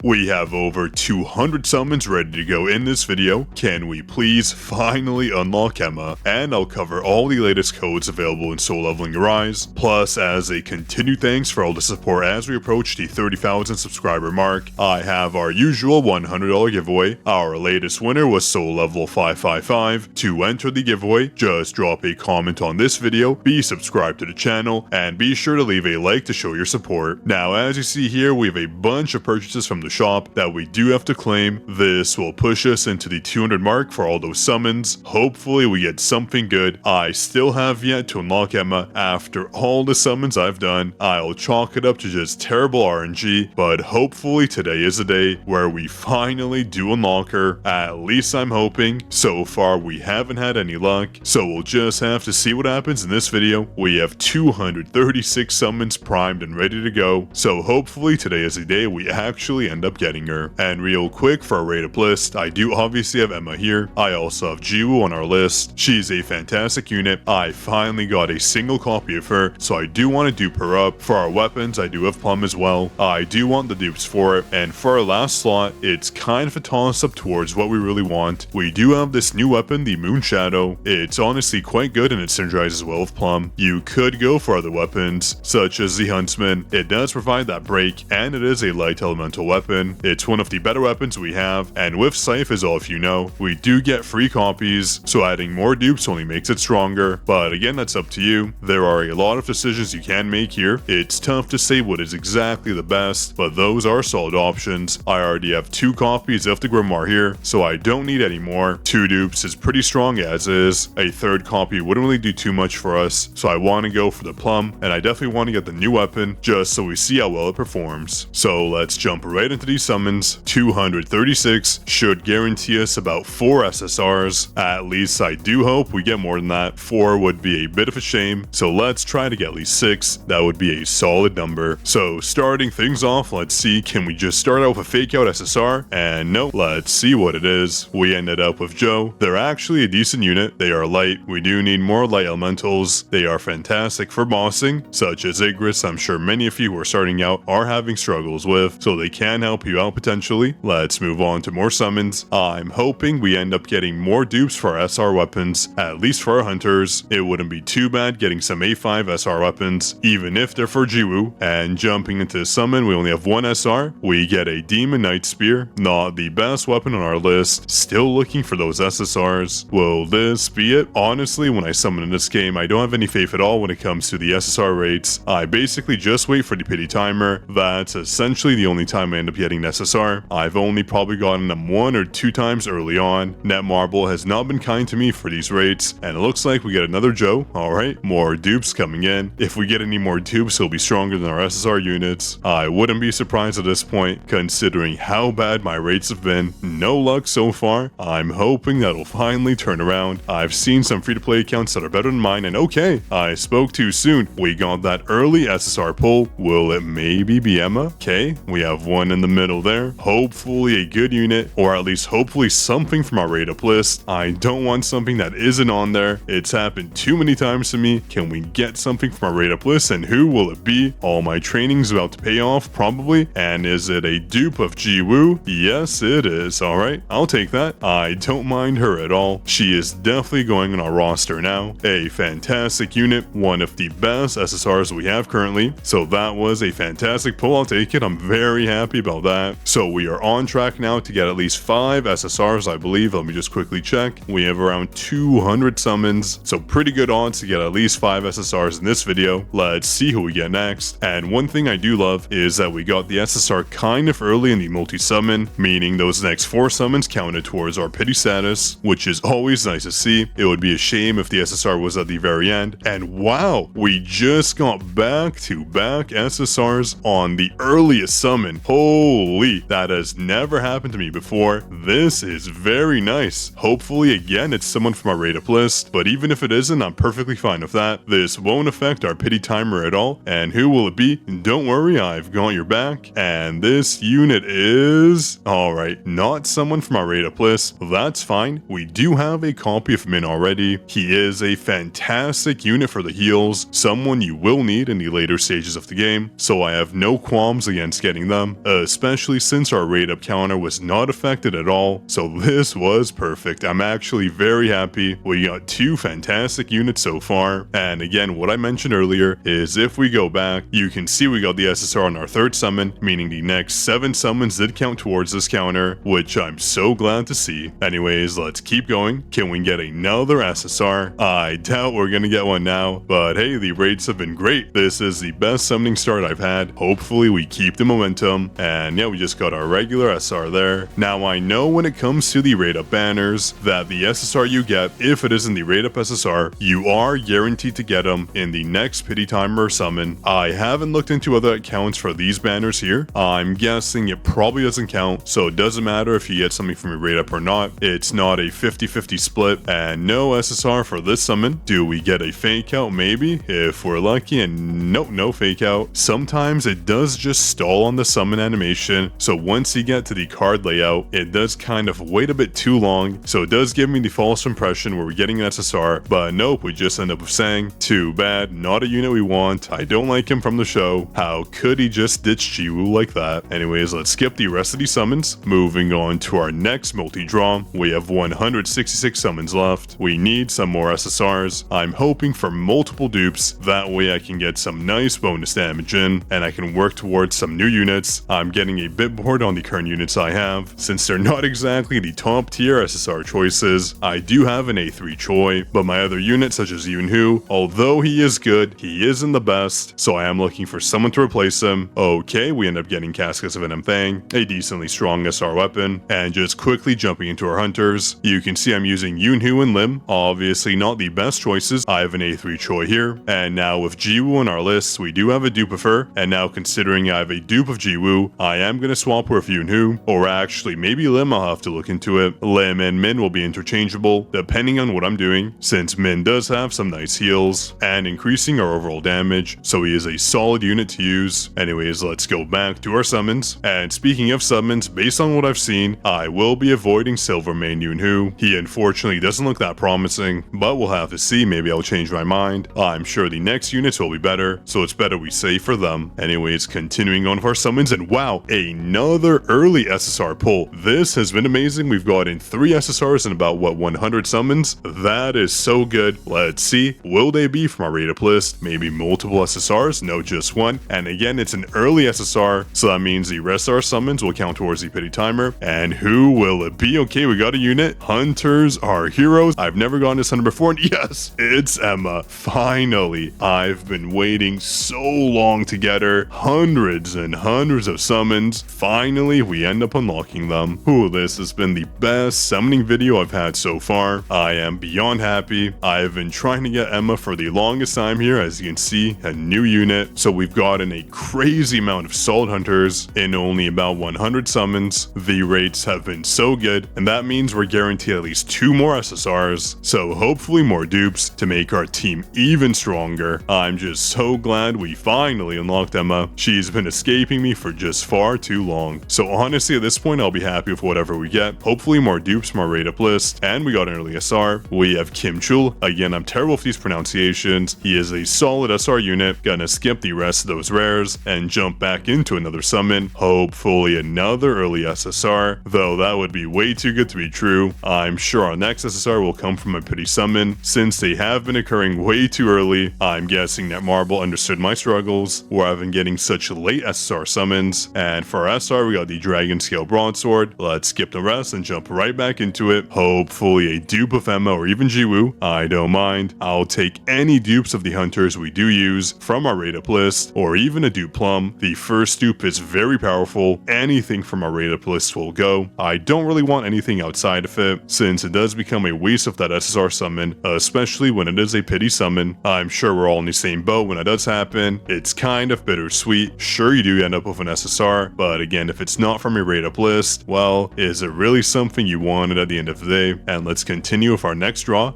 We have over 200 summons ready to go in this video. Can we please finally unlock Emma? And I'll cover all the latest codes available in Soul Leveling Rise. Plus, as a continued thanks for all the support as we approach the 30,000 subscriber mark, I have our usual $100 giveaway. Our latest winner was Soul Level 555. To enter the giveaway, just drop a comment on this video, be subscribed to the channel, and be sure to leave a like to show your support. Now, as you see here, we have a bunch of purchases from the shop that we do have to claim. This will push us into the 200 mark for all those summons. Hopefully we get something good. I still have yet to unlock Emma. After all the summons I've done, I'll chalk it up to just terrible RNG, but hopefully today is a day where we finally do unlock her. At least I'm hoping. So far we haven't had any luck, so we'll just have to see what happens in this video. We have 236 summons primed and ready to go, so hopefully today is a day we actually end up getting her. And real quick for our rate up list, I do obviously have Emma here. I also have Jiwoo on our list. She's a fantastic unit. I finally got a single copy of her, so I do want to dupe her up. For our weapons, I do have Plum as well. I do want the dupes for it. And for our last slot, it's kind of a toss up towards what we really want. We do have this new weapon, the Moon Shadow. It's honestly quite good and it synergizes well with Plum. You could go for other weapons, such as the Huntsman. It does provide that break, and it is a light elemental weapon. It's one of the better weapons we have, and with Scythe, as all of you know, we do get free copies, so adding more dupes only makes it stronger. But again, that's up to you. There are a lot of decisions you can make here. It's tough to say what is exactly the best, but those are solid options. I already have 2 copies of the Grimoire here, so I don't need any more. 2 dupes is pretty strong as is. A 3rd copy wouldn't really do too much for us, so I want to go for the Plum, and I definitely want to get the new weapon just so we see how well it performs. So let's jump right into these summons. 236 should guarantee us about 4 SSRs. At least I do hope we get more than that. 4 would be a bit of a shame, so let's try to get at least 6. That would be a solid number. So starting things off, let's see, can we just start out with a fake out SSR? And no, let's see what it is. We ended up with Joe. They're actually a decent unit. They are light. We do need more light elementals. They are fantastic for bossing, such as Igris. I'm sure many of you who are starting out are having struggles with, so they can help you out potentially. Let's move on to more summons. I'm hoping we end up getting more dupes for our SR weapons, at least for our hunters. It wouldn't be too bad getting some A5 SR weapons, even if they're for Jiwoo. And jumping into the summon, we only have 1 SR. We get a Demon Knight Spear, not the best weapon on our list. Still looking for those SSRs. Will this be it? Honestly, when I summon in this game, I don't have any faith at all when it comes to the SSR rates. I basically just wait for the pity timer. That's essentially the only time I end up getting an SSR. I've only probably gotten them 1 or 2 times early on. Netmarble has not been kind to me for these rates, and it looks like we get another Joe. Alright, more dupes coming in. If we get any more dupes, it'll be stronger than our SSR units. I wouldn't be surprised at this point, considering how bad my rates have been. No luck so far. I'm hoping that'll finally turn around. I've seen some free-to-play accounts that are better than mine, and okay, I spoke too soon. We got that early SSR pull. Will it maybe be Emma? Okay, we have one in the middle there. Hopefully a good unit, or at least hopefully something from our rate up list. I don't want something that isn't on there. It's happened too many times to me. Can we get something from our rate up list, and who will it be? All my training's about to pay off, probably. And is it a dupe of Jiwoo? Yes, it is. Alright, I'll take that. I don't mind her at all. She is definitely going on our roster now. A fantastic unit, one of the best SSRs we have currently. So that was a fantastic pull. I'll take it. I'm very happy about that. So we are on track now to get at least 5 SSRs, I believe. Let me just quickly check. We have around 200 summons, so pretty good odds to get at least 5 SSRs in this video. Let's see who we get next. And one thing I do love is that we got the SSR kind of early in the multi-summon, meaning those next 4 summons counted towards our pity status, which is always nice to see. It would be a shame if the SSR was at the very end. And wow, we just got back-to-back SSRs on the earliest summon. Holy, that has never happened to me before. This is very nice. Hopefully again it's someone from our rate up list, but even if it isn't, I'm perfectly fine with that. This won't affect our pity timer at all. And who will it be? Don't worry, I've got your back. And this unit is... alright, not someone from our rate up list. That's fine. We do have a copy of Min already. He is a fantastic unit for the heals, someone you will need in the later stages of the game, so I have no qualms against getting them, especially since our rate up counter was not affected at all, so this was perfect. I'm actually very happy. We got 2 fantastic units so far, and again, what I mentioned earlier is if we go back, you can see we got the SSR on our 3rd summon, meaning the next 7 summons did count towards this counter, which I'm so glad to see. Anyways, let's keep going. Can we get another SSR? I doubt we're gonna get one now, but hey, the rates have been great. This is the best summoning start I've had. Hopefully we keep the momentum, and yeah, we just got our regular SR there. Now I know when it comes to the rate up banners that the SSR you get, if it isn't the rate up SSR, you are guaranteed to get them in the next pity timer summon. I haven't looked into other accounts for these banners here. I'm guessing it probably doesn't count, so it doesn't matter if you get something from your rate up or not. It's not a 50-50 split, and no SSR for this summon. Do we get a fake out? Maybe, if we're lucky, and nope, no fake out. Sometimes it does just stall on the summon animation, so once you get to the card layout, it does kind of wait a bit too long, so it does give me the false impression where we're getting an SSR, but nope, we just end up saying, too bad, not a unit we want, I don't like him from the show, how could he just ditch Jiwoo like that? Anyways, let's skip the rest of these summons. Moving on to our next multi-draw, we have 166 summons left. We need some more SSRs. I'm hoping for multiple dupes, that way I can get some nice bonus damage in, and I can work towards some new units. I'm getting a bit bored on the current units I have, since they're not exactly the top tier SSR choices. I do have an A3 Choi, but my other units such as Yoonhoo, although he is good, he isn't the best, so I am looking for someone to replace him. Okay, we end up getting Caskets of Venom Thang, a decently strong SR weapon, and just quickly jumping into our hunters. You can see I'm using Yoonhoo and Lim, obviously not the best choices. I have an A3 Choi here, and now with Jiwoo on our list, we do have a dupe of her, and now considering I have a dupe of Jiwoo, I am going to swap her with Yoonhoo, or actually maybe Lim, I'll have to look into it. Lim and Min will be interchangeable, depending on what I'm doing, since Min does have some nice heals, and increasing our overall damage, so he is a solid unit to use. Anyways, let's go back to our summons, and speaking of summons, based on what I've seen, I will be avoiding Silver Main Yoonhoo. He unfortunately doesn't look that promising, but we'll have to see, maybe I'll change my mind. I'm sure the next units will be better, so it's better we save for them. Anyways, continuing on with our summons, and wow, another early SSR pull. This has been amazing. We've gotten 3 SSRs in about, what, 100 summons? That is so good. Let's see, will they be from our rate up list? Maybe multiple SSRs? No, just one. And again, it's an early SSR, so that means the rest of our summons will count towards the pity timer. And who will it be? Okay, we got a unit. Hunters are heroes. I've never gotten this hunter before, and yes, it's Emma. Finally, I've been waiting so long to get her. Hundreds and hundreds of summons. Finally, we end up unlocking them. Ooh, this has been the best summoning video I've had so far. I am beyond happy. I've been trying to get Emma for the longest time here. As you can see, a new unit. So we've gotten a crazy amount of solid hunters in only about 100 summons. The rates have been so good, and that means we're guaranteed at least 2 more SSRs. So hopefully more dupes to make our team even stronger. I'm just so glad we finally unlocked Emma. She's been escaping me for just far too long. So honestly, at this point, I'll be happy with whatever we get. Hopefully more dupes from our rate up list. And we got an early SR. We have Kim Chul. Again, I'm terrible with these pronunciations. He is a solid SR unit. Gonna skip the rest of those rares and jump back into another summon. Hopefully another early SSR, though that would be way too good to be true. I'm sure our next SSR will come from a pity summon. Since they have been occurring way too early, I'm guessing netmarble understood my struggles, where I've been getting such late SSR summons. And for our SR, we got the Dragon Scale Broadsword. Let's skip the rest and jump right back into it. Hopefully a dupe of Emma or even Jiwoo. I don't mind. I'll take any dupes of the hunters we do use from our rate up list, or even a dupe Plum. The first dupe is very powerful. Anything from our rate up list will go. I don't really want anything outside of it, since it does become a waste of that SSR summon, especially when it is a pity summon. I'm sure we're all in the same boat when that does happen. It's kind of bittersweet. Sure, you do end up with an SSR, but again, if it's not from your rate up list, well, is it really something you wanted at the end of the day? And let's continue with our next draw.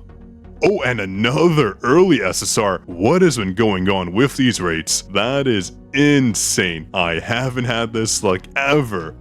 Oh, and another early SSR. What has been going on with these rates? That is insane. I haven't had this luck ever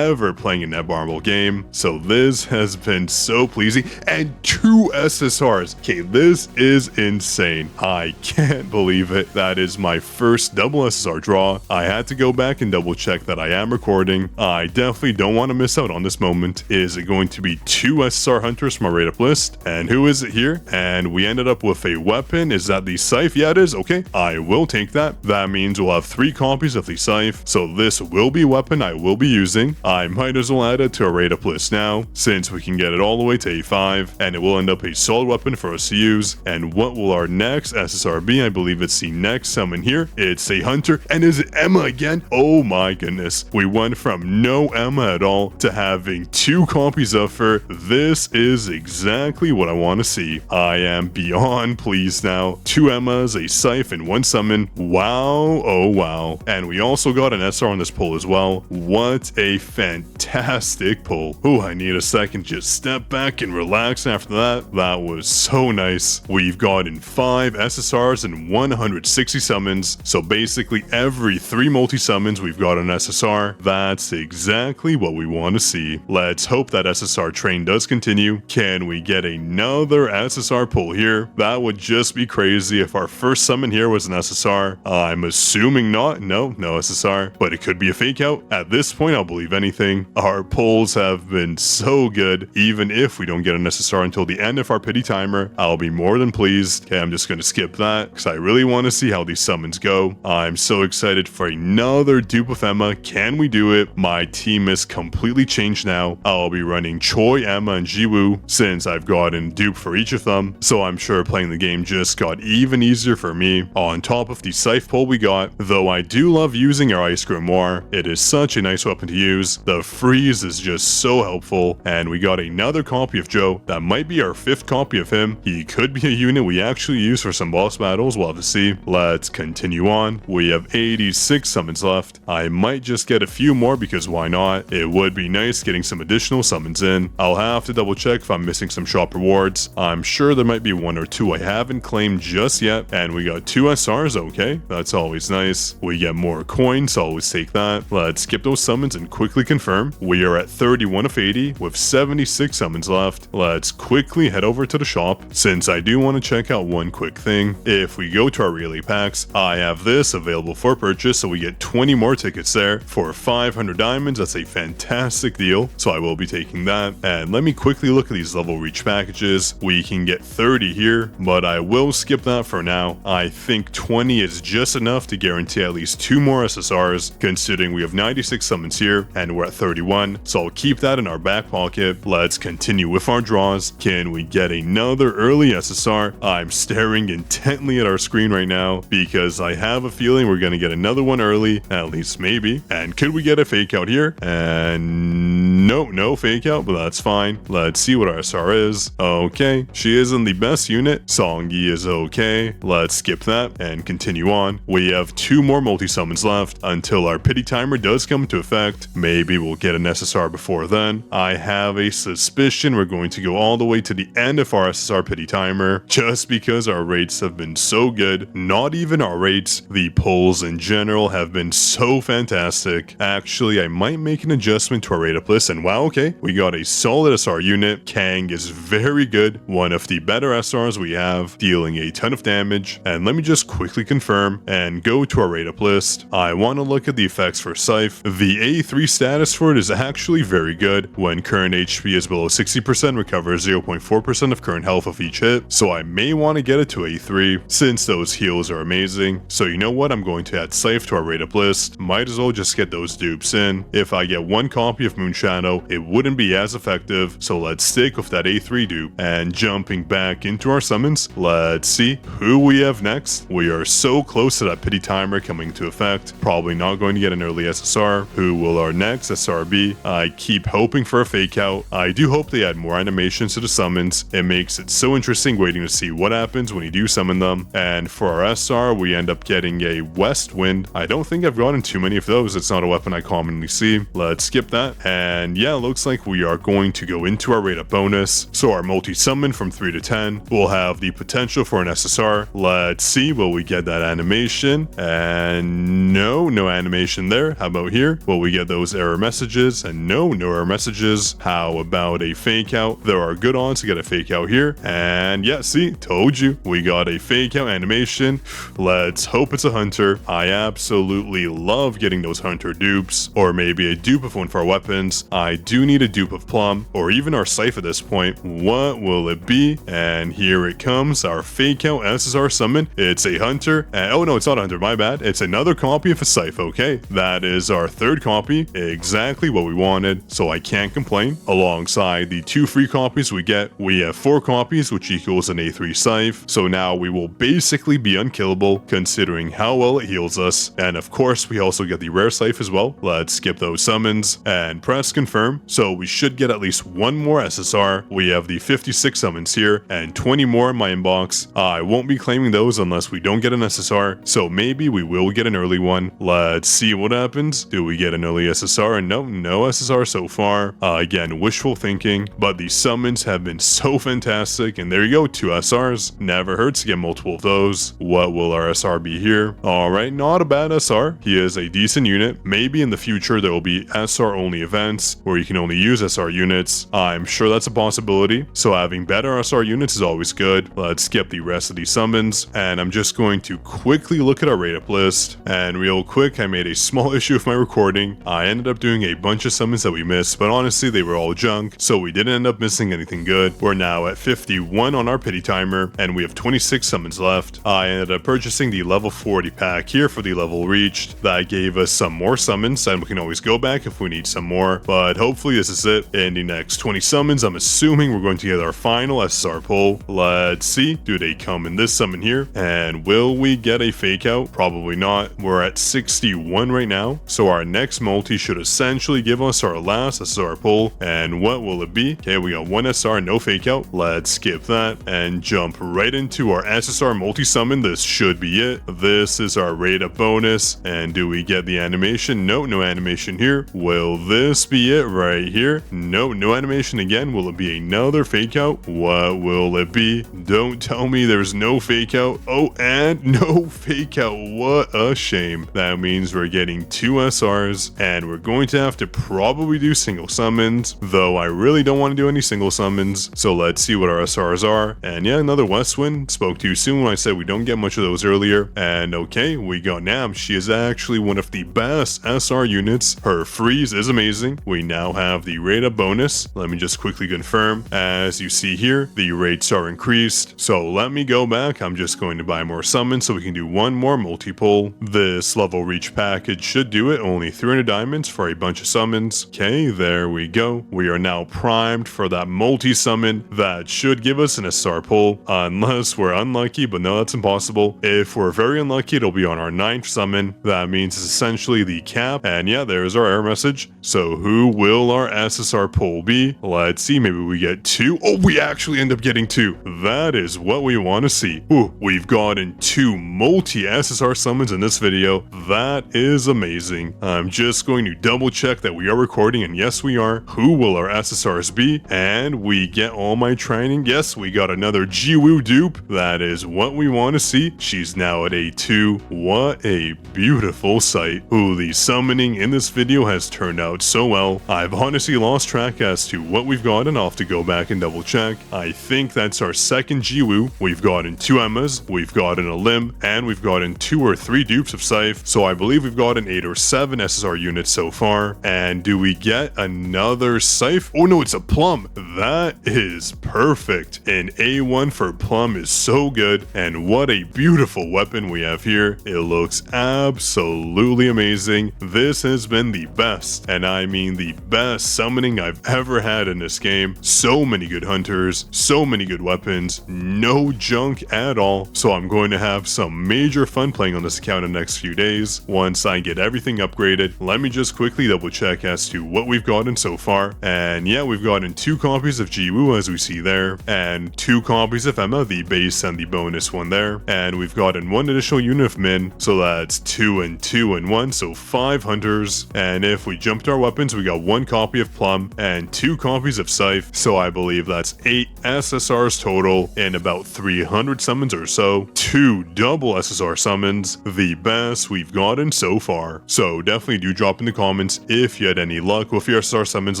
playing a netmarble game, so this has been so pleasing. And 2 SSRs. Okay, this is insane. I can't believe it. That is my first double SSR draw. I had to go back and double check that I am recording. I definitely don't want to miss out on this moment. Is it going to be 2 SSR hunters from our rate up list? And who is it here? And we ended up with a weapon. Is that the scythe? Yeah, it is. Okay, I will take that. That means we'll have 3 copies of the scythe. So this will be a weapon I will be using. I might as well add it to our rate up list now, since we can get it all the way to A5, and it will end up a solid weapon for us to use. And what will our next SSR be? I believe it's the next summon here. It's a hunter, and is it Emma again? Oh my goodness. We went from no Emma at all to having 2 copies of her. This is exactly what I want to see. I am beyond pleased now. 2 Emmas, a scythe, and 1 summon. Wow, oh wow. And we also got an SR on this pull as well. What a fantastic pull. Oh, I need a second to just step back and relax after that. That was so nice. We've gotten 5 SSRs and 160 summons. So basically every 3 multi-summons we've got an SSR. That's exactly what we want to see. Let's hope that SSR train does continue. Can we get another SSR pull here? That would just be crazy if our first summon here was an SSR. I'm assuming not. No SSR, but it could be a fake out. At this point, I'll believe anything. Our pulls have been so good. Even if we don't get an SSR until the end of our pity timer, I'll be more than pleased. Okay, I'm just going to skip that because I really want to see how these summons go. I'm so excited for another dupe of Emma. Can we do it? My team is completely changed now. I'll be running Choi, Emma, and Jiwoo since I've gotten dupe for each of them. So I'm sure playing the game just got even easier for me. On top of the scythe pull we got, though I do love using our ice grimoire. It is such a nice weapon to use. The freeze is just so helpful. And we got another copy of Joe. That might be our 5th copy of him. He could be a unit we actually use for some boss battles. We'll have to see. Let's continue on. We have 86 summons left. I might just get a few more because why not? It would be nice getting some additional summons in. I'll have to double check if I'm missing some shop rewards. I'm sure there might be 1 or 2 I haven't claimed just yet. And we got 2 SRs. Okay, that's always nice. We get more coins. Always take that. Let's skip those summons and quickly confirm. We are at 31 of 80 with 76 summons left. Let's quickly head over to the shop since I do want to check out one quick thing. If we go to our relay packs, I have this available for purchase, so we get 20 more tickets there for 500 diamonds. That's a fantastic deal, so I will be taking that. And let me quickly look at these level reach packages. We can get 30 here, but I will skip that for now. I think 20 is just enough to guarantee at least 2 more SSRs, considering we have 96 summons here and we're at 31, so I'll keep that in our back pocket. Let's continue with our draws. Can we get another early SSR? I'm staring intently at our screen right now because I have a feeling we're going to get another one early, at least maybe. And could we get a fake out here? And no fake out, but that's fine. Let's see what our SR is. Okay, she isn't the best unit. Songi is okay. Let's skip that and continue on. We have 2 more multi-summons left until our pity timer does come into effect. Maybe we'll get an SSR before then. I have a suspicion we're going to go all the way to the end of our SSR pity timer just because our rates have been so good. Not even our rates, the pulls in general have been so fantastic. Actually, I might make an adjustment to our rate up list, and wow, okay, we got a solid SR unit. Kang is very good, one of the better SRs we have, dealing a ton of damage. And let me just quickly confirm and go to our rate up list. I want to look at the effects for Scythe. The A3 status for it is actually very good. When current HP is below 60%, recovers 0.4% of current health of each hit, so I may want to get it to A3 since those heals are amazing. So you know what, I'm going to add Scythe to our rate up list. Might as well just get those dupes in. If I get 1 copy of Moonshadow, it wouldn't be as effective, so let's stick with that A3 dupe. And jumping back into our summons, let's see who we have next. We are so close to that pity timer coming to effect. Probably not going to get an early SSR. Who will our next SR be? I keep hoping for a fake out. I do hope they add more animations to the summons. It makes it so interesting waiting to see what happens when you do summon them. And for our SR, we end up getting a West Wind. I don't think I've gotten too many of those. It's not a weapon I commonly see. Let's skip that. And yeah, looks like we are going to go into our rate up bonus. So our multi-summon from 3 to 10 will have the potential for an SSR. Let's see, will we get that animation? And No animation there. How about here? Well, we get those error messages, and no error messages. How about a fake out? There are good odds to get a fake out here, and yeah, see, told you, we got a fake out animation. Let's hope it's a hunter. I absolutely love getting those hunter dupes, or maybe a dupe of one of our weapons. I do need a dupe of plum, or even our scythe at this point. What will it be? And here it comes, our fake out SSR summon. It's a hunter, and oh no, it's not a hunter, my bad. It's another copy of a scythe. Okay, that is our third copy, exactly what we wanted, so I can't complain. Alongside the 2 free copies we get, we have 4 copies, which equals an A3 scythe, so now we will basically be unkillable considering how well it heals us. And of course, we also get the rare scythe as well. Let's skip those summons and press confirm. So we should get at least 1 more SSR. We have the 56 summons here and 20 more in my inbox. I won't be claiming those unless we don't get an SSR, so maybe we will get an early one. Let's see what happens. Do we get an early SSR? And no SSR so far. Again, wishful thinking, but the summons have been so fantastic. And there you go, 2 SRs. Never hurts to get multiple of those. What will our SR be here? Alright, not a bad SR. He is a decent unit. Maybe in the future there will be SR only events where you can only use SR units. I'm sure that's a possibility, so having better SR units is always good. Let's skip the rest of these summons, and I'm just going to quickly look at our rate up list. And real quick, I made a small issue with my recording. I ended up doing a bunch of summons that we missed, but honestly they were all junk, so we didn't end up missing anything good. We're now at 51 on our pity timer, and we have 26 summons left. I ended up purchasing the level 40 pack here for the level reached. That gave us some more summons, and we can always go back if we need some more, but hopefully this is it. In the next 20 summons, I'm assuming we're going to get our final SSR pull. Let's see, do they come in this summon here? And will we get a fake out? Probably not. We're at 61 right now, so our next multi should essentially give us our last SSR pull. And what will it be? Okay, we got 1 SR, no fake out. Let's skip that and jump right into our SSR multi summon. This should be it. This is our rate up bonus. And do we get the animation? No animation here. Will this be it right here? No animation again. Will it be another fake out? What will it be? Don't tell me there's no fake out. Oh, and no fake out. What a shame. That means we're getting 2 SRs, and we're going to have to probably do single summons, though I really don't want to do any single summons. So let's see what our SRs are. And yeah, another Westwind. Spoke too soon when I said we don't get much of those earlier. And okay, we got Nam. She is actually one of the best SR units. Her freeze is amazing. We now have the rate up bonus. Let me just quickly confirm. As you see here, the rates are increased. So let me go back. I'm just going to buy more summons so we can do 1 more multi-pull. This level reach package should do it. Only 300 diamonds for a bunch of summons. Okay, there we go. We are now primed for that multi-summon. That should give us an SR pull, unless we're unlucky, but no, that's impossible. If we're very unlucky, it'll be on our 9th summon. That means it's essentially the cap. And yeah, there's our error message. So who will our SSR pull be? Let's see, maybe we get 2. Oh, we actually end up getting 2. That is what we want to see. Ooh, we've gotten 2 multi SSR summons in this video. That is amazing. I'm just going to double check that we are recording, and yes we are. Who will our SSRs be? And we get all my training. Yes, we got another Jiwoo dupe. That is what we want to see. She's now at A2. What a beautiful sight. Ooh, the summoning in this video has turned out so well. I've honestly lost track as to what we've gotten. I'll have to go back and double check. I think that's our second Jiwoo. We've gotten 2 Emmas, we've gotten a Limb, and we've gotten 2 or 3 dupes of Scythe. So I believe we've gotten 8 or 7 SSR units so far. And do we get another Scythe? Oh no, it's a Plum. That is perfect. An A1 for Plum is so good. And what a beautiful weapon we have here. It looks absolutely amazing. This has been the best, and I mean the best summoning I've ever had in this game. So many good hunters, so many good weapons, no junk at all. So I'm going to have some major fun playing on this account in the next few days. Once I get everything upgraded, let me just quickly double check as to what we've gotten so far. And yeah, we've gotten 2 copies of Jiwoo as we see there, and 2 copies of Emma, the base and the bonus one there. And we've gotten 1 additional unit of Min, so that's 2 and 2 and 1, so 5 hunters. And if we jump to our weapons, we got 1 copy of Plum and 2 copies of Scythe, so I believe that's 8 SSRs total in about 300 summons or so. 2 double SSR summons, the best we've gotten so far. So definitely do drop in the comments if you had any luck with your SSR summons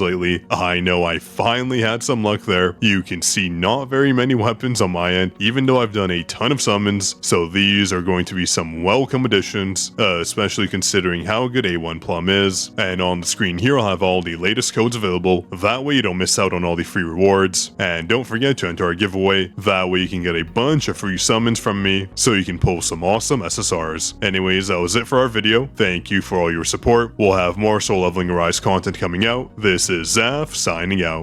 lately. I know I finally had some luck there. You can see not very many weapons on my end, even though I've done a ton of summons, so these are going to be some welcome additions, especially considering how good A1 Plum is. And on the screen here I'll have all the latest codes available, that way you don't miss out on all the free rewards. And don't forget to enter our giveaway, that way you can get a bunch of free summons from me, so you can pull some awesome SSRs. Anyways, that was it for our video. Thank you for all your support. We'll have more Soul Leveling Arise content coming out. This is Zaf signing out.